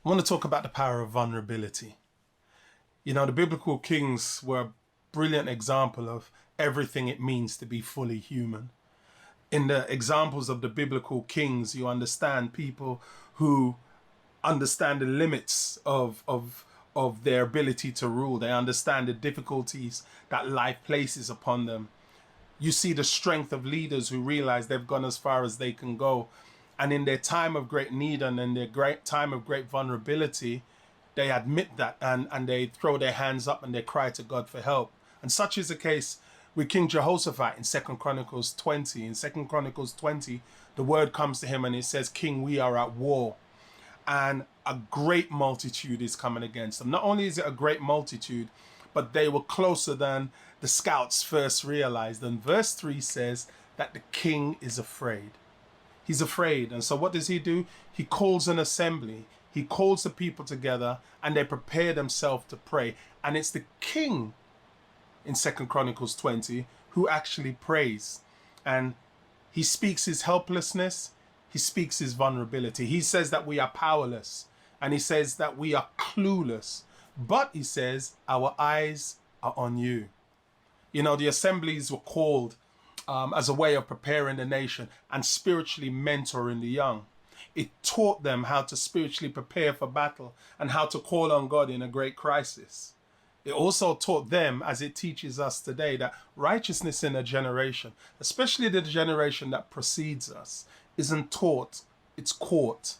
I want to talk about the power of vulnerability. You know, the biblical kings were a brilliant example of everything it means to be fully human. In the examples of the biblical kings, you understand people who understand the limits of their ability to rule. They understand the difficulties that life places upon them. You see the strength of leaders who realize they've gone as far as they can go. And in their time of great need and in their great time of great vulnerability, they admit that and they throw their hands up and they cry to God for help. And such is the case with King Jehoshaphat in 2 Chronicles 20. In 2 Chronicles 20, the word comes to him and it says, "King, we are at war." And a great multitude is coming against them. Not only is it a great multitude, but they were closer than the scouts first realized. And verse 3 says that the king is afraid. He's afraid. And so what does he do? He calls an assembly. He calls the people together and they prepare themselves to pray. And it's the king in 2 Chronicles 20 who actually prays. And he speaks his helplessness. He speaks his vulnerability. He says that we are powerless. And he says that we are clueless. But he says, our eyes are on you. You know, the assemblies were called as a way of preparing the nation and spiritually mentoring the young. It taught them how to spiritually prepare for battle and how to call on God in a great crisis. It also taught them, as it teaches us today, that righteousness in a generation, especially the generation that precedes us, isn't taught, it's caught.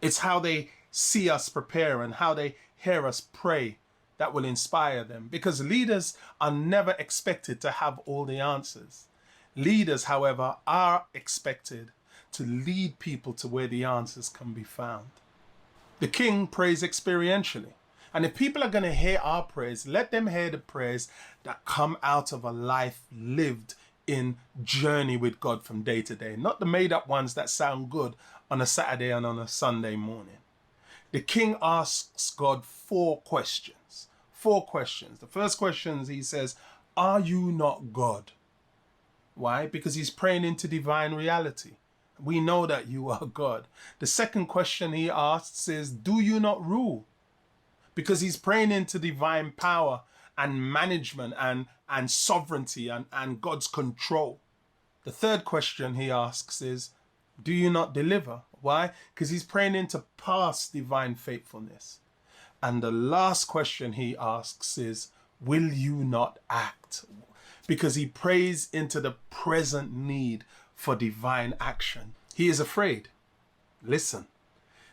It's how they see us prepare and how they hear us pray that will inspire them. Because leaders are never expected to have all the answers. Leaders, however, are expected to lead people to where the answers can be found. The king prays experientially. And if people are going to hear our prayers, let them hear the prayers that come out of a life lived in journey with God from day to day, not the made up ones that sound good on a Saturday and on a Sunday morning. The king asks God 4 questions. 4 questions. The first question, he says, "Are you not God?" Why? Because he's praying into divine reality. We know that you are God. The second question he asks is, "Do you not rule?" Because he's praying into divine power and management and sovereignty and God's control. The third question he asks is, "Do you not deliver?" Why? Because he's praying into past divine faithfulness. And the last question he asks is, "Will you not act?" Because he prays into the present need for divine action. He is afraid. Listen,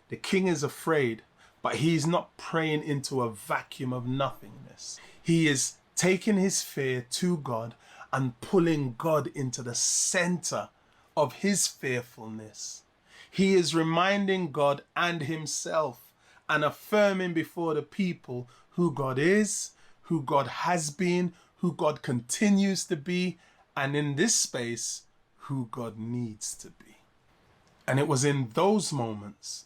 the king is afraid, but he's not praying into a vacuum of nothingness. He is taking his fear to God and pulling God into the center of his fearfulness. He is reminding God and himself and affirming before the people who God is, who God has been, who God continues to be, and in this space, who God needs to be. And it was in those moments,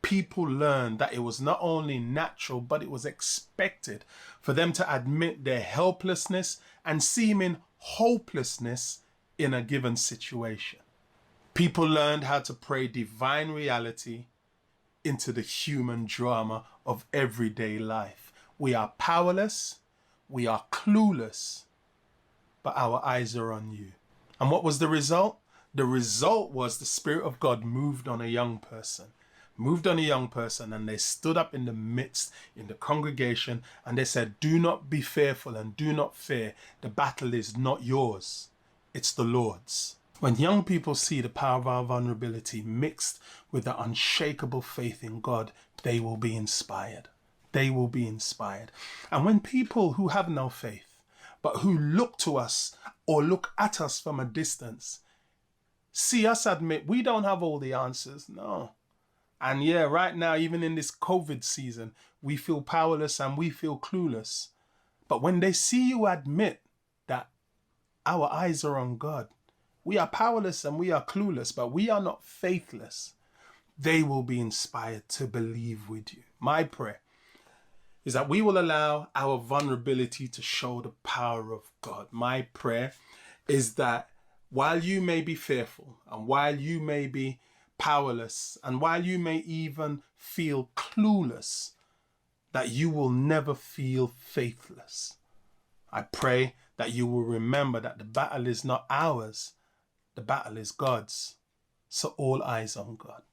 people learned that it was not only natural, but it was expected for them to admit their helplessness and seeming hopelessness in a given situation. People learned how to pray divine reality into the human drama of everyday life. We are powerless, we are clueless, but our eyes are on you. And what was the result? The result was the Spirit of God moved on a young person, and they stood up in the midst, in the congregation, and they said, "Do not be fearful and do not fear. The battle is not yours, it's the Lord's." When young people see the power of our vulnerability mixed with the unshakable faith in God, they will be inspired. They will be inspired. And when people who have no faith, but who look to us or look at us from a distance, see us admit we don't have all the answers, no. And yeah, right now, even in this COVID season, we feel powerless and we feel clueless. But when they see you admit that our eyes are on God, we are powerless and we are clueless, but we are not faithless, they will be inspired to believe with you. My prayer is that we will allow our vulnerability to show the power of God. My prayer is that while you may be fearful and while you may be powerless, and while you may even feel clueless, that you will never feel faithless. I pray that you will remember that the battle is not ours, the battle is God's. So all eyes on God.